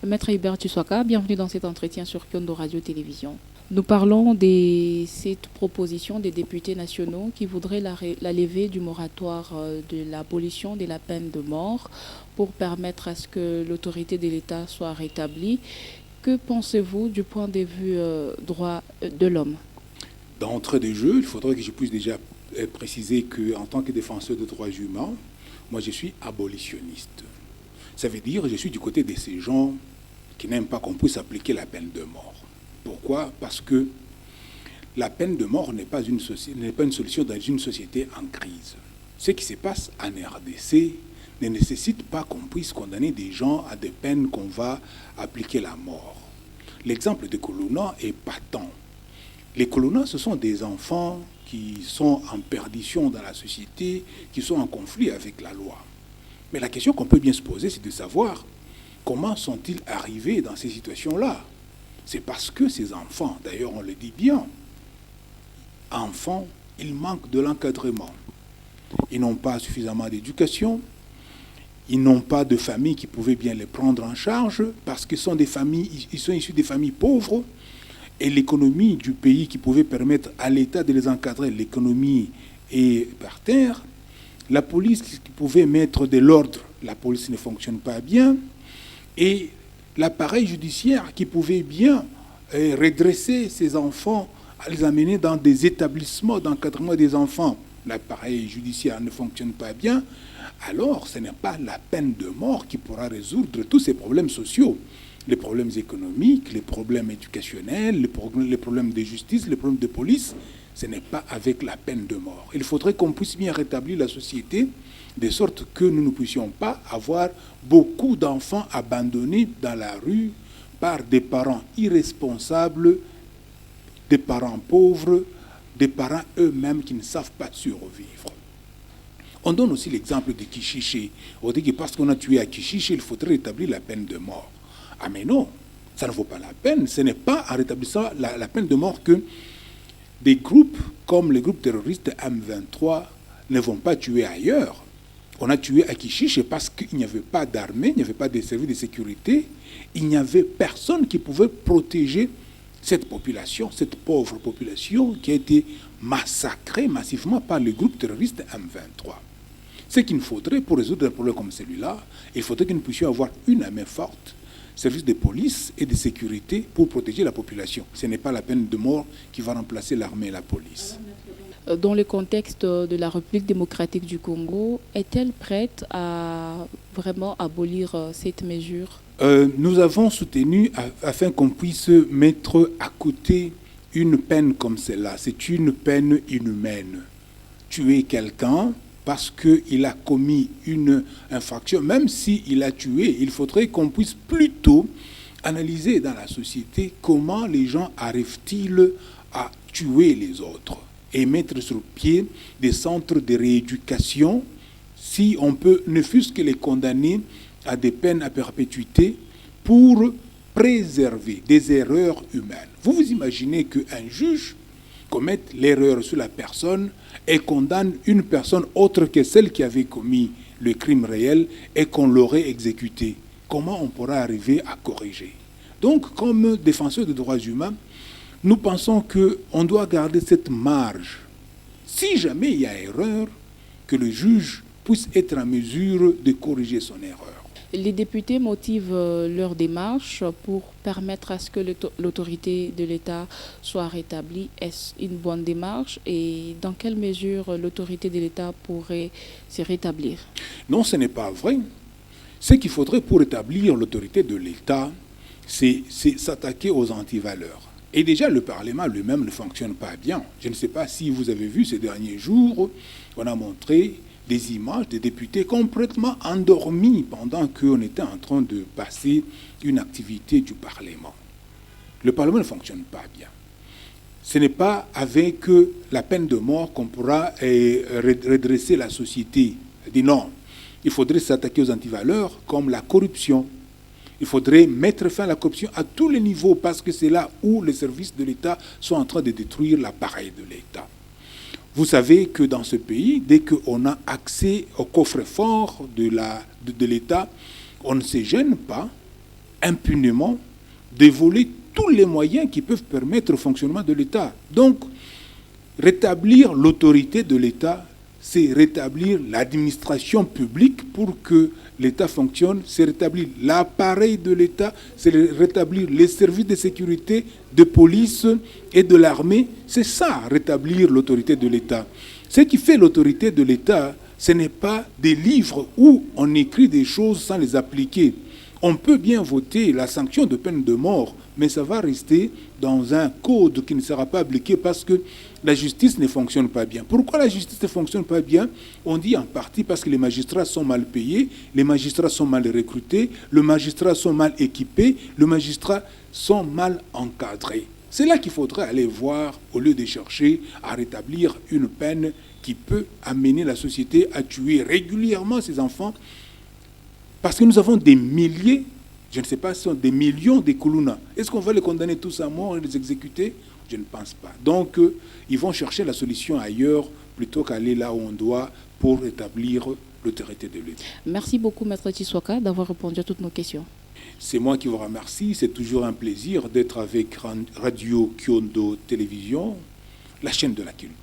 Maître Hubert Tusswaka, bienvenue dans cet entretien sur Kyondo Radio-Télévision. Nous parlons de cette proposition des députés nationaux qui voudraient la levée du moratoire de l'abolition de la peine de mort pour permettre à ce que l'autorité de l'État soit rétablie. Que pensez-vous du point de vue droit de l'homme? D'entrée de jeu, il faudrait que je puisse déjà préciser qu'en tant que défenseur des droits humains, moi je suis abolitionniste. Ça veut dire que je suis du côté de ces gens qui n'aiment pas qu'on puisse appliquer la peine de mort. Pourquoi? Parce que la peine de mort n'est pas une solution dans une société en crise. Ce qui se passe en RDC ne nécessite pas qu'on puisse condamner des gens à des peines qu'on va appliquer la mort. L'exemple de Kolona est patent. Les Kolona, ce sont des enfants qui sont en perdition dans la société, qui sont en conflit avec la loi. Mais la question qu'on peut bien se poser, c'est de savoir comment sont-ils arrivés dans ces situations-là. C'est parce que ces enfants, d'ailleurs on le dit bien, enfants, ils manquent de l'encadrement. Ils n'ont pas suffisamment d'éducation, ils n'ont pas de famille qui pouvait bien les prendre en charge, parce qu'ils sont issus des familles pauvres, et l'économie du pays qui pouvait permettre à l'État de les encadrer, l'économie est par terre. La police qui pouvait mettre de l'ordre, la police ne fonctionne pas bien, et l'appareil judiciaire qui pouvait bien redresser ces enfants, à les amener dans des établissements d'encadrement des enfants, l'appareil judiciaire ne fonctionne pas bien, alors ce n'est pas la peine de mort qui pourra résoudre tous ces problèmes sociaux. Les problèmes économiques, les problèmes éducationnels, les problèmes de justice, les problèmes de police, ce n'est pas avec la peine de mort. Il faudrait qu'on puisse bien rétablir la société de sorte que nous ne puissions pas avoir beaucoup d'enfants abandonnés dans la rue par des parents irresponsables, des parents pauvres, des parents eux-mêmes qui ne savent pas survivre. On donne aussi l'exemple de Kishiché. On dit que parce qu'on a tué à Kishiché, il faudrait rétablir la peine de mort. Ah mais non, ça ne vaut pas la peine. Ce n'est pas en rétablissant la peine de mort que des groupes comme les groupes terroristes M23 ne vont pas tuer ailleurs. On a tué à Kishiché parce qu'il n'y avait pas d'armée, il n'y avait pas de services de sécurité, il n'y avait personne qui pouvait protéger cette population, cette pauvre population qui a été massacrée massivement par les groupes terroristes M23. Ce qu'il nous faudrait pour résoudre un problème comme celui-là, il faudrait que nous puissions avoir une armée forte, services de police et de sécurité pour protéger la population. Ce n'est pas la peine de mort qui va remplacer l'armée et la police. Dans le contexte de la République démocratique du Congo, est-elle prête à vraiment abolir cette mesure? Nous avons soutenu afin qu'on puisse mettre à côté une peine comme celle-là. C'est une peine inhumaine. Tuer quelqu'un parce qu'il a commis une infraction, même s'il a tué, il faudrait qu'on puisse plutôt analyser dans la société comment les gens arrivent-ils à tuer les autres et mettre sur pied des centres de rééducation, si on peut ne fût-ce que les condamner à des peines à perpétuité pour préserver des erreurs humaines. Vous vous imaginez qu'un juge commette l'erreur sur la personne et condamne une personne autre que celle qui avait commis le crime réel et qu'on l'aurait exécuté. Comment on pourra arriver à corriger? Donc, comme défenseurs des droits humains, nous pensons qu'on doit garder cette marge. Si jamais il y a erreur, que le juge puisse être en mesure de corriger son erreur. Les députés motivent leur démarche pour permettre à ce que l'autorité de l'État soit rétablie. Est-ce une bonne démarche et dans quelle mesure l'autorité de l'État pourrait se rétablir? Non, ce n'est pas vrai. Ce qu'il faudrait pour rétablir l'autorité de l'État, c'est s'attaquer aux antivaleurs. Et déjà, le Parlement lui-même ne fonctionne pas bien. Je ne sais pas si vous avez vu ces derniers jours, on a montré des images des députés complètement endormis pendant qu'on était en train de passer une activité du Parlement. Le Parlement ne fonctionne pas bien. Ce n'est pas avec la peine de mort qu'on pourra redresser la société. Il dit non, il faudrait s'attaquer aux antivaleurs comme la corruption. Il faudrait mettre fin à la corruption à tous les niveaux parce que c'est là où les services de l'État sont en train de détruire l'appareil de l'État. Vous savez que dans ce pays, dès qu'on a accès au coffre-fort de l'État, on ne se gêne pas impunément de voler tous les moyens qui peuvent permettre le fonctionnement de l'État. Donc, rétablir l'autorité de l'État, c'est rétablir l'administration publique pour que l'État fonctionne, c'est rétablir l'appareil de l'État, c'est rétablir les services de sécurité, de police et de l'armée. C'est ça, rétablir l'autorité de l'État. Ce qui fait l'autorité de l'État, ce n'est pas des livres où on écrit des choses sans les appliquer. On peut bien voter la sanction de peine de mort, mais ça va rester dans un code qui ne sera pas appliqué parce que la justice ne fonctionne pas bien. Pourquoi la justice ne fonctionne pas bien? On dit en partie parce que les magistrats sont mal payés, les magistrats sont mal recrutés, les magistrats sont mal équipés, les magistrats sont mal encadrés. C'est là qu'il faudrait aller voir au lieu de chercher à rétablir une peine qui peut amener la société à tuer régulièrement ses enfants. Parce que nous avons des milliers, je ne sais pas si ce sont des millions de Koulouna. Est-ce qu'on va les condamner tous à mort et les exécuter? Je ne pense pas. Donc, ils vont chercher la solution ailleurs plutôt qu'aller là où on doit pour établir l'autorité de l'État. Merci beaucoup, Maître Tshisoka, d'avoir répondu à toutes nos questions. C'est moi qui vous remercie. C'est toujours un plaisir d'être avec Radio Kyondo Télévision, la chaîne de la culture.